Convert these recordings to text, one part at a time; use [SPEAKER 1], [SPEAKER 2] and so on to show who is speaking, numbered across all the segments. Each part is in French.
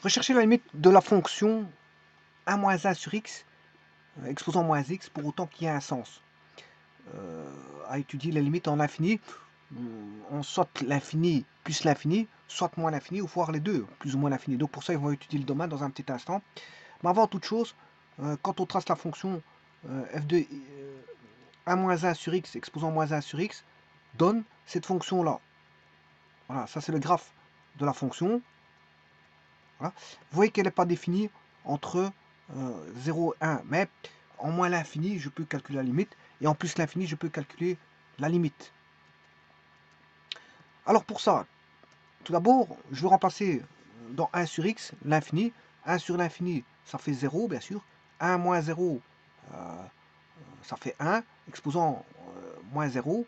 [SPEAKER 1] Rechercher la limite de la fonction 1 moins 1 sur x, exposant moins x, pour autant qu'il y ait un sens. À étudier les limites en l'infini, en soit l'infini plus l'infini, soit moins l'infini, ou voir les deux, plus ou moins l'infini. Donc pour ça, ils vont étudier le domaine dans un petit instant. Mais avant toute chose, quand on trace la fonction f de 1 moins 1 sur x, exposant moins 1 sur x, donne cette fonction-là. Voilà, ça c'est le graphe de la fonction. Voilà. Vous voyez qu'elle n'est pas définie entre 0 et 1, mais en moins l'infini, je peux calculer la limite, et en plus l'infini, je peux calculer la limite. Alors pour ça, tout d'abord, je vais remplacer dans 1 sur x l'infini. 1 sur l'infini, ça fait 0, bien sûr. 1 moins 0, ça fait 1, exposant moins 0,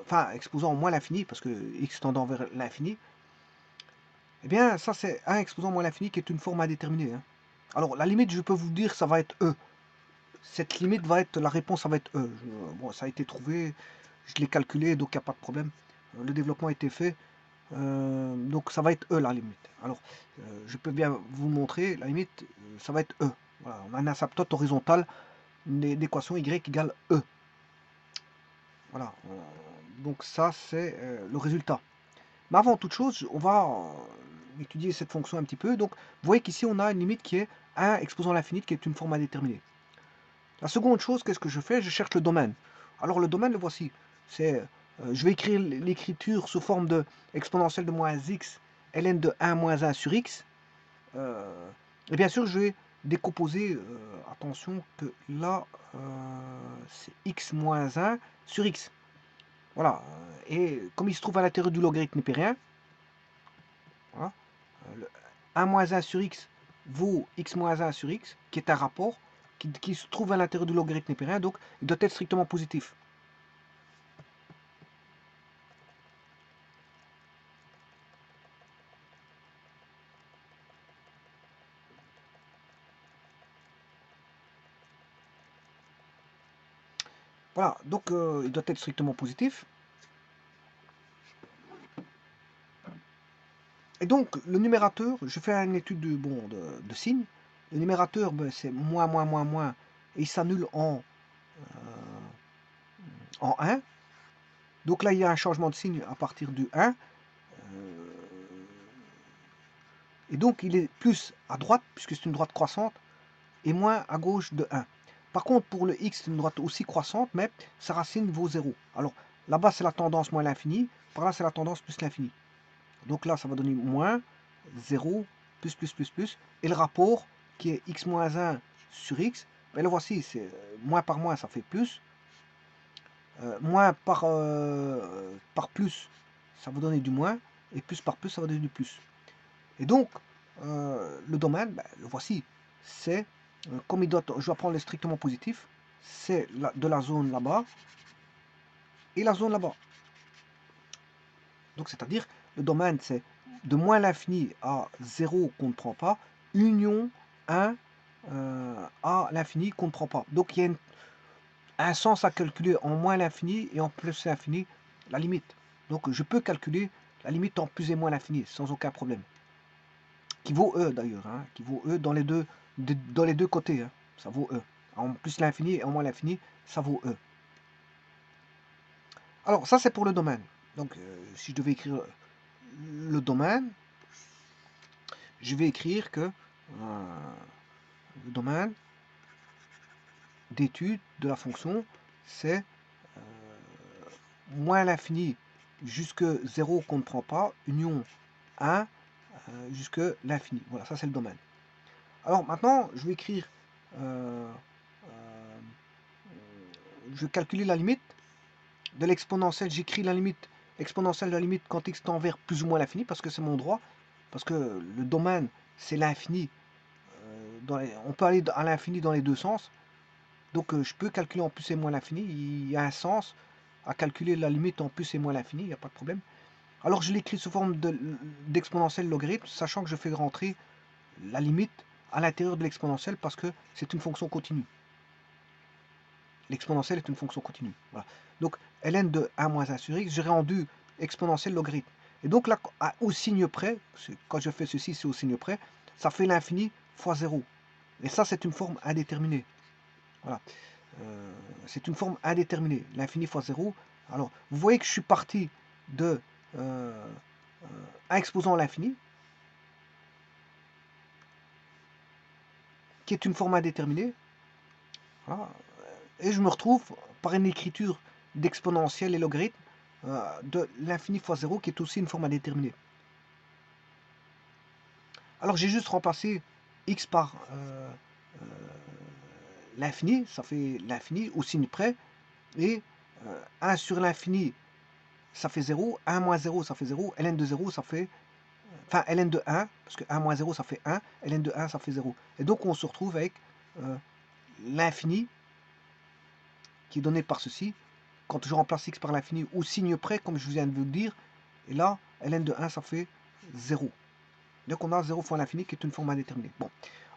[SPEAKER 1] enfin exposant moins l'infini, parce que x tendant vers l'infini. Eh bien, ça c'est 1 exposant moins l'infini qui est une forme indéterminée. Hein. Alors, la limite, je peux vous dire, ça va être e. Cette limite va être, la réponse, ça va être e. Bon, ça a été trouvé, je l'ai calculé, donc il n'y a pas de problème. Le développement a été fait, donc ça va être e la limite. Alors, je peux bien vous montrer, la limite, ça va être e. Voilà, on a une asymptote horizontale d'équation y égale e. Voilà, donc ça c'est le résultat. Mais avant toute chose, on va étudier cette fonction un petit peu. Donc, vous voyez qu'ici, on a une limite qui est 1 exposant l'infini, qui est une forme indéterminée. La seconde chose, qu'est-ce que je fais? Je cherche le domaine. Alors, le domaine, le voici. C'est, je vais écrire l'écriture sous forme de exponentielle de moins x, ln de 1 moins 1 sur x. Et bien sûr, je vais décomposer, attention que là, c'est x moins 1 sur x. Voilà. Et comme il se trouve à l'intérieur du logarithme népérien, voilà, le 1 moins 1 sur x vaut x moins 1 sur x, qui est un rapport qui se trouve à l'intérieur du logarithme népérien, donc il doit être strictement positif. Voilà, donc il doit être strictement positif. Et donc, le numérateur, je fais une étude de signes. Le numérateur, ben, c'est moins, moins, moins, moins, et il s'annule en 1. Donc là, il y a un changement de signe à partir du 1. Et donc, il est plus à droite, puisque c'est une droite croissante, et moins à gauche de 1. Par contre, pour le x, c'est une droite aussi croissante, mais sa racine vaut 0. Alors, là-bas, c'est la tendance moins l'infini, par là, c'est la tendance plus l'infini. Donc là, ça va donner moins 0, plus, plus, plus, plus. Et le rapport, qui est x moins 1 sur x, ben le voici, c'est moins par moins, ça fait plus. Moins par plus, ça va donner du moins. Et plus par plus, ça va donner du plus. Et donc, le domaine, ben, le voici, c'est, comme je dois prendre le strictement positif, c'est de la zone là-bas et la zone là-bas. Donc, c'est-à-dire, le domaine, c'est de moins l'infini à 0 qu'on ne prend pas, union 1 à l'infini qu'on ne prend pas. Donc, il y a un sens à calculer en moins l'infini et en plus l'infini, la limite. Donc, je peux calculer la limite en plus et moins l'infini, sans aucun problème. Qui vaut E d'ailleurs, hein, qui vaut E dans les deux côtés, hein, ça vaut E. En plus l'infini et en moins l'infini, ça vaut E. Alors ça c'est pour le domaine. Donc si je devais écrire le domaine, je vais écrire que le domaine d'étude de la fonction, c'est moins l'infini jusque 0 qu'on ne prend pas, union 1 jusque l'infini. Voilà, ça c'est le domaine. Alors maintenant, je vais écrire je vais calculer la limite de l'exponentielle. J'écris la limite exponentielle de la limite quand x tend vers plus ou moins l'infini, parce que c'est mon droit, parce que le domaine, c'est l'infini. On peut aller à l'infini dans les deux sens. Donc je peux calculer en plus et moins l'infini. Il y a un sens à calculer la limite en plus et moins l'infini, il n'y a pas de problème. Alors je l'écris sous forme d'exponentielle logarithme, sachant que je fais rentrer la limite à l'intérieur de l'exponentielle parce que c'est une fonction continue. L'exponentielle est une fonction continue. Voilà. Donc, ln de 1 moins 1 sur x, j'ai rendu exponentielle logarithme. Et donc là, au signe près, quand je fais ceci, c'est au signe près, ça fait l'infini fois 0. Et ça, c'est une forme indéterminée. Voilà. C'est une forme indéterminée, l'infini fois 0. Alors, vous voyez que je suis parti de un exposant à l'infini, qui est une forme indéterminée. Voilà. Et je me retrouve par une écriture d'exponentielle et logarithme de l'infini fois 0, qui est aussi une forme indéterminée. Alors j'ai juste remplacé x par l'infini, ça fait l'infini au signe près, et 1 sur l'infini, ça fait 0, 1 moins 0, ça fait 0, ln de 0, ça fait, enfin ln de 1, parce que 1 moins 0, ça fait 1, ln de 1, ça fait 0. Et donc on se retrouve avec l'infini, qui est donné par ceci, quand je remplace x par l'infini au signe près, comme je viens de vous le dire, et là, ln de 1, ça fait 0. Donc on a 0 fois l'infini, qui est une forme indéterminée. Bon,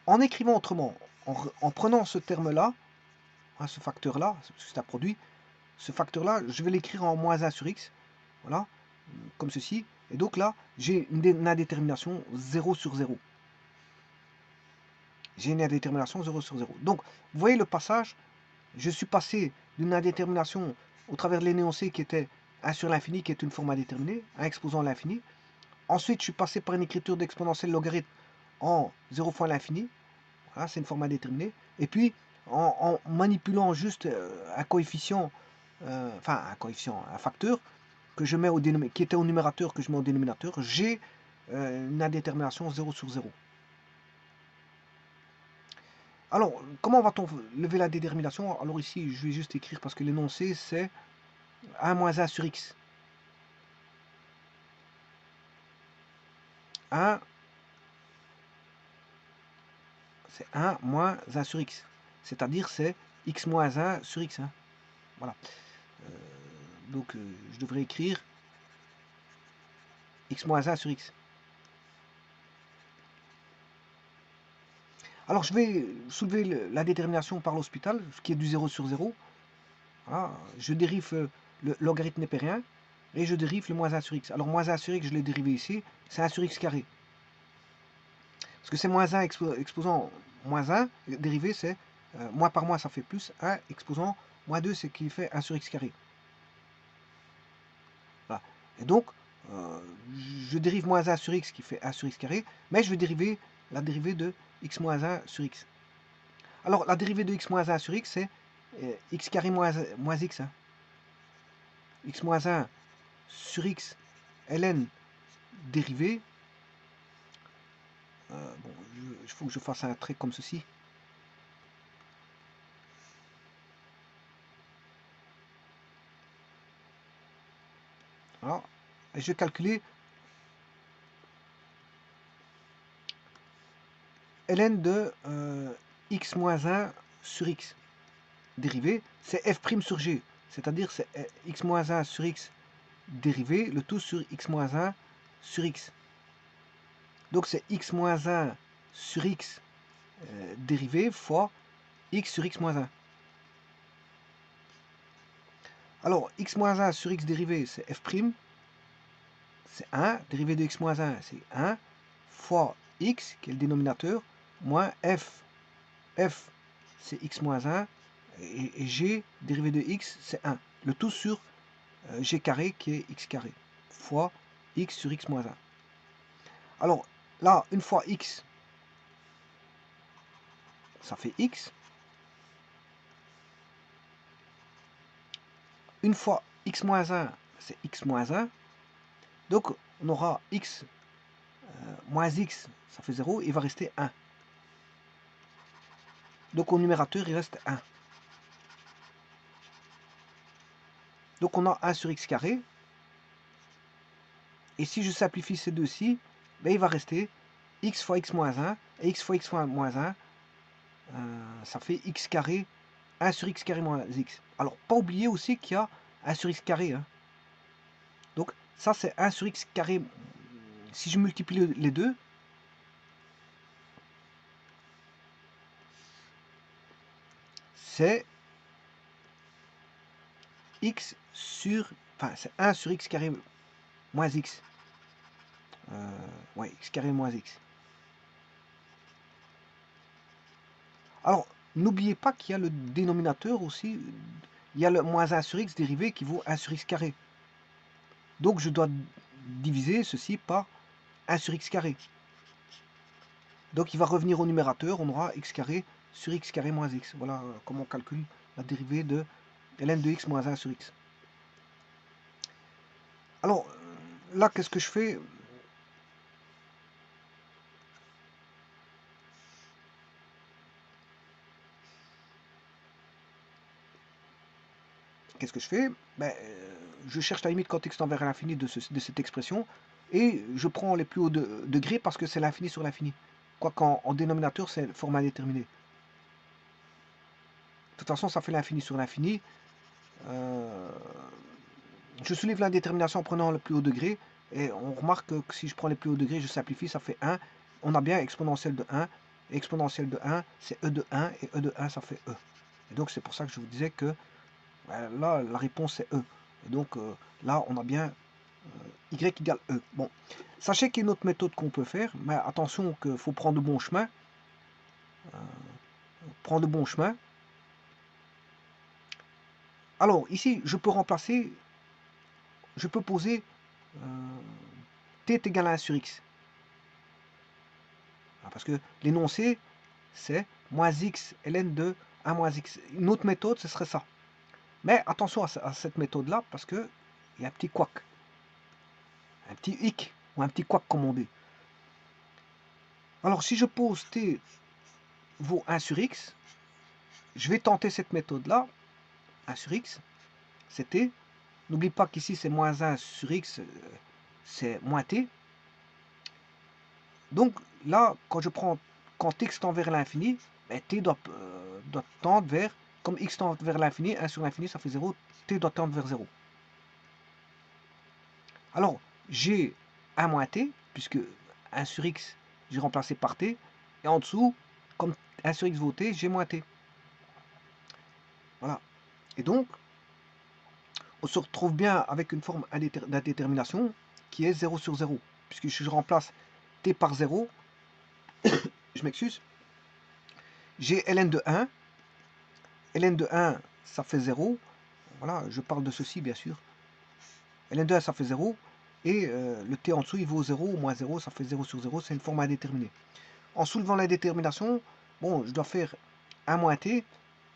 [SPEAKER 1] en écrivant autrement, en prenant ce terme-là, hein, ce facteur-là, c'est un produit, ce facteur-là, je vais l'écrire en moins 1 sur x, voilà, comme ceci, et donc là, j'ai une indétermination 0 sur 0. J'ai une indétermination 0 sur 0. Donc, vous voyez le passage, je suis passé d'une indétermination au travers de l'énoncé qui était 1 sur l'infini, qui est une forme indéterminée, un exposant à l'infini. Ensuite, je suis passé par une écriture d'exponentielle logarithme en 0 fois l'infini, voilà, c'est une forme indéterminée. Et puis, en manipulant juste un coefficient, un facteur, que je mets qui était au numérateur, que je mets au dénominateur, j'ai une indétermination 0 sur 0. Alors, comment va-t-on lever la détermination? Alors ici, je vais juste écrire parce que l'énoncé, c'est 1 moins 1 sur x. 1, c'est 1 moins 1 sur x. C'est-à-dire, c'est x moins 1 sur x. Hein. Voilà. Donc, je devrais écrire x moins 1 sur x. Alors, je vais soulever la détermination par l'hospital, ce qui est du 0 sur 0. Voilà. Je dérive le logarithme népérien et je dérive le moins 1 sur x. Alors, moins 1 sur x, je l'ai dérivé ici, c'est 1 sur x carré. Parce que c'est moins 1 exposant moins 1, dérivé, c'est moins par moins, ça fait plus 1 exposant moins 2, c'est qui fait 1 sur x carré. Voilà. Et donc, je dérive moins 1 sur x qui fait 1 sur x carré, mais je vais dériver la dérivée de x moins 1 sur x. Alors, la dérivée de x moins 1 sur x, c'est x carré moins x. Hein. X moins 1 sur x, ln dérivée. Bon, il faut que je fasse un trait comme ceci. Voilà. Et je vais calculer ln de x moins 1 sur x dérivé, c'est f' sur g, c'est-à-dire c'est x moins 1 sur x dérivé, le tout sur x moins 1 sur x. Donc c'est x moins 1 sur x dérivé fois x sur x moins 1. Alors x moins 1 sur x dérivé, c'est f', c'est 1, dérivé de x moins 1, c'est 1, fois x, qui est le dénominateur, moins f. F, c'est x moins 1, et g, dérivé de x, c'est 1. Le tout sur g carré, qui est x carré, fois x sur x moins 1. Alors, là, une fois x, ça fait x. Une fois x moins 1, c'est x moins 1. Donc, on aura x moins x, ça fait 0, il va rester 1. Donc, au numérateur, il reste 1. Donc, on a 1 sur x carré. Et si je simplifie ces deux-ci, ben, il va rester x fois x moins 1. Et x fois x moins 1, ça fait x carré, 1 sur x carré moins x. Alors, pas oublier aussi qu'il y a 1 sur x carré. Hein. Donc, ça, c'est 1 sur x carré. Si je multiplie les deux, c'est x sur... Enfin, c'est 1 sur x carré moins x. Ouais, x carré moins x. Alors, n'oubliez pas qu'il y a le dénominateur aussi. Il y a le moins 1 sur x dérivé qui vaut 1 sur x carré. Donc, je dois diviser ceci par 1 sur x carré. Donc, il va revenir au numérateur. On aura x carré sur x carré moins x. Voilà comment on calcule la dérivée de ln de x moins 1 sur x. Alors, là, qu'est-ce que je fais? Qu'est-ce que je fais? Ben, je cherche la limite quand x tend vers l'infini de cette expression, et je prends les plus hauts degrés parce que c'est l'infini sur l'infini. Quoi qu'en dénominateur, c'est forme indéterminée. De toute façon, ça fait l'infini sur l'infini. Je soulève l'indétermination en prenant le plus haut degré, et on remarque que si je prends les plus hauts degrés, je simplifie, ça fait 1. On a bien exponentielle de 1. Et exponentielle de 1, c'est e de 1, et e de 1, ça fait e. Et donc, c'est pour ça que je vous disais que là, la réponse, c'est e. Et donc, là, on a bien y égale e. Bon, sachez qu'il y a une autre méthode qu'on peut faire, mais attention qu'il faut prendre de bons chemins. Prendre de bons chemins. Alors, ici, je peux remplacer, je peux poser t est égal à 1 sur x. Parce que l'énoncé, c'est moins x ln de 1 moins x. Une autre méthode, ce serait ça. Mais attention à cette méthode-là, parce qu'il y a un petit couac. Un petit hic, ou un petit couac, comme on dit. Alors, si je pose t vaut 1 sur x, je vais tenter cette méthode-là. 1 sur x, c'est t. N'oublie pas qu'ici, c'est moins 1 sur x, c'est moins t. Donc, là, quand x tend vers l'infini, ben, t doit tendre vers, comme x tend vers l'infini, 1 sur l'infini, ça fait 0, t doit tendre vers 0. Alors, j'ai 1 moins t, puisque 1 sur x, j'ai remplacé par t, et en dessous, comme 1 sur x vaut t, j'ai moins t. Voilà. Et donc, on se retrouve bien avec une forme d'indétermination qui est 0 sur 0, puisque si je remplace t par 0, je m'excuse, j'ai ln de 1, ln de 1, ça fait 0, voilà, je parle de ceci bien sûr, ln de 1, ça fait 0, et le t en dessous, il vaut 0 ou moins 0, ça fait 0 sur 0, c'est une forme indéterminée. En soulevant l'indétermination, bon, je dois faire 1 moins t,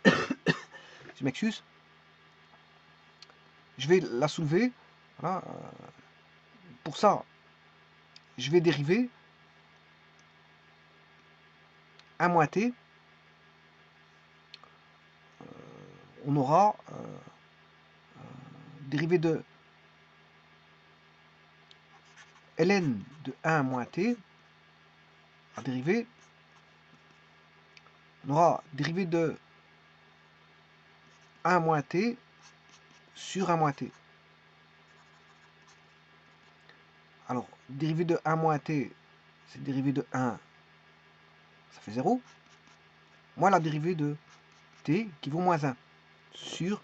[SPEAKER 1] je m'excuse, je vais la soulever, voilà, pour ça, je vais dériver 1 moins t, on aura dérivé de ln de 1 moins t, à dériver, on aura dérivé de 1 moins t sur 1 moins t. Alors, dérivé de 1 moins t, c'est dérivé de 1, ça fait 0, moins la dérivée de t qui vaut moins 1 sur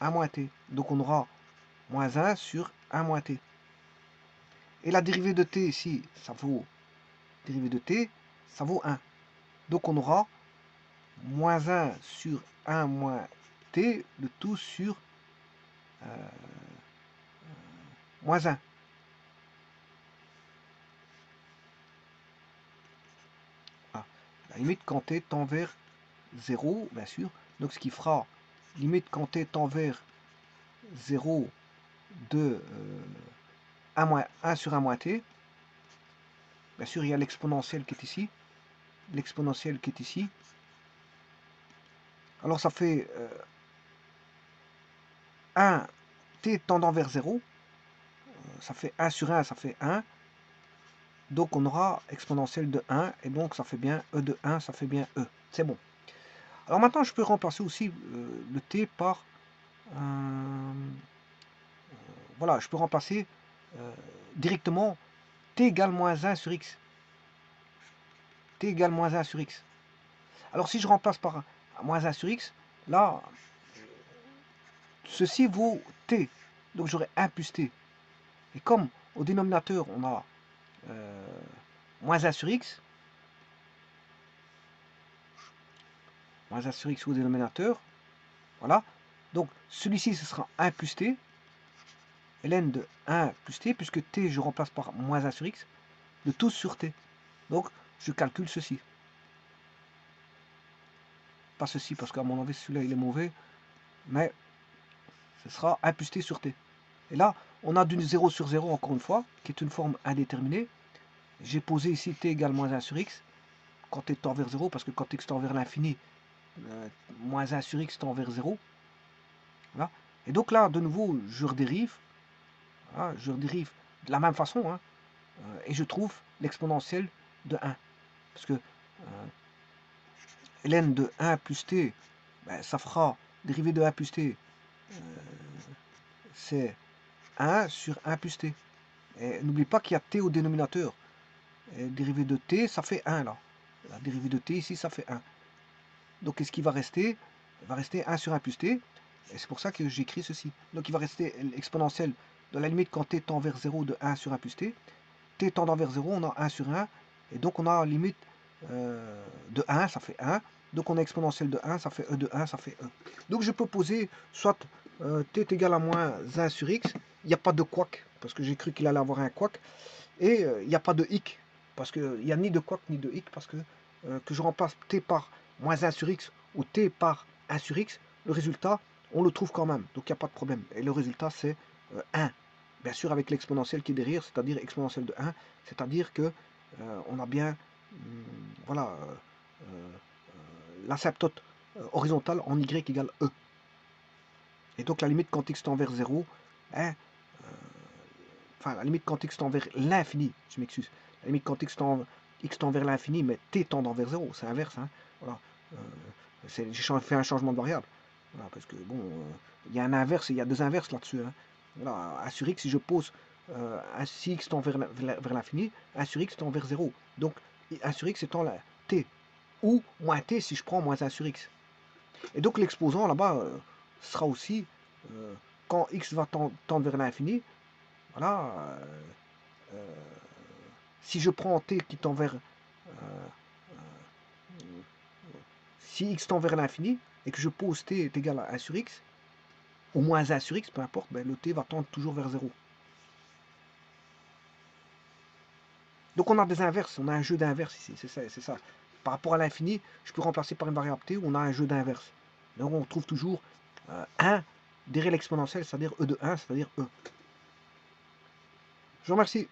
[SPEAKER 1] 1 moins t. Donc on aura moins 1 sur 1 moins t. Et la dérivée de t ici, ça vaut dérivée de t, ça vaut 1. Donc on aura moins 1 sur 1 moins t, le tout sur moins 1. Voilà. La limite quand t tend vers 0, bien sûr. Donc ce qui fera limite quand t tend vers 0 de 1 sur 1 moins t. Bien sûr, il y a l'exponentielle qui est ici. L'exponentielle qui est ici. Alors ça fait 1 t tendant vers 0. Ça fait 1 sur 1, ça fait 1. Donc on aura exponentielle de 1. Et donc ça fait bien e de 1, ça fait bien e. C'est bon. Alors maintenant, je peux remplacer aussi le t par... voilà, je peux remplacer directement t égale moins 1 sur x. T égale moins 1 sur x. Alors si je remplace par moins 1 sur x, là, ceci vaut t. Donc j'aurai 1 plus t. Et comme au dénominateur, on a moins 1 sur x, moins 1 sur x au dénominateur, voilà. Donc celui-ci, ce sera 1 plus t, ln de 1 plus t, puisque t, je remplace par moins 1 sur x, de tous sur t. Donc je calcule ceci. Pas ceci, parce qu'à mon avis, celui-là, il est mauvais, mais ce sera 1 plus t sur t. Et là, on a du 0 sur 0, encore une fois, qui est une forme indéterminée. J'ai posé ici t égale moins 1 sur x, quand t tend vers 0, parce que quand x tend vers l'infini, moins 1 sur x tend vers 0. Voilà. Et donc là, de nouveau, je redérive. Voilà, je redérive de la même façon, hein, et je trouve l'exponentielle de 1. Parce que ln de 1 plus t, ben, ça fera dérivée de 1 plus t, c'est 1 sur 1 plus t. Et n'oublie pas qu'il y a t au dénominateur. Et dérivée de t, ça fait 1 là. La dérivée de t ici, ça fait 1. Donc qu'est-ce qui va rester? Il va rester 1 sur 1 plus t. Et c'est pour ça que j'écris ceci. Donc il va rester l'exponentielle dans la limite quand t tend vers 0 de 1 sur 1 plus t. T tendant vers 0, on a 1 sur 1. Et donc on a limite de 1, ça fait 1. Donc on a exponentielle de 1, ça fait e de 1, ça fait e. Donc je peux poser soit t est égal à moins 1 sur x. Il n'y a pas de quack, parce que j'ai cru qu'il allait avoir un quack. Et il n'y a pas de hic, parce qu'il n'y a ni de quack ni de hic, parce que je remplace t par moins 1 sur x ou t par 1 sur x, le résultat, on le trouve quand même. Donc il n'y a pas de problème. Et le résultat, c'est 1. Bien sûr, avec l'exponentielle qui est derrière, c'est-à-dire exponentielle de 1, c'est-à-dire que on a bien voilà, l'asymptote horizontale en y égale e. Et donc la limite quand x tend vers 0, hein, enfin la limite quand x tend vers l'infini, je m'excuse, la limite quand x tend vers l'infini, mais t tendant vers 0, c'est inverse, hein, voilà. J'ai fait un changement de variable, voilà, parce que bon, il y a un inverse, il y a deux inverses là-dessus, hein. Voilà, 1 sur x, si je pose si x tend vers l'infini, 1 sur x tend vers 0, donc 1 sur x étant la t, ou moins t si je prends moins 1 sur x. Et donc l'exposant là-bas sera aussi, quand x va tendre vers l'infini, voilà, si je prends t qui tend vers, si x tend vers l'infini, et que je pose t est égal à 1 sur x, ou moins 1 sur x, peu importe, ben, le t va tendre toujours vers 0. Donc on a des inverses, on a un jeu d'inverses ici, c'est ça. Par rapport à l'infini, je peux remplacer par une variable t où on a un jeu d'inverses. Donc on trouve toujours 1 derrière l'exponentielle, c'est-à-dire e de 1, c'est-à-dire e. Je vous remercie.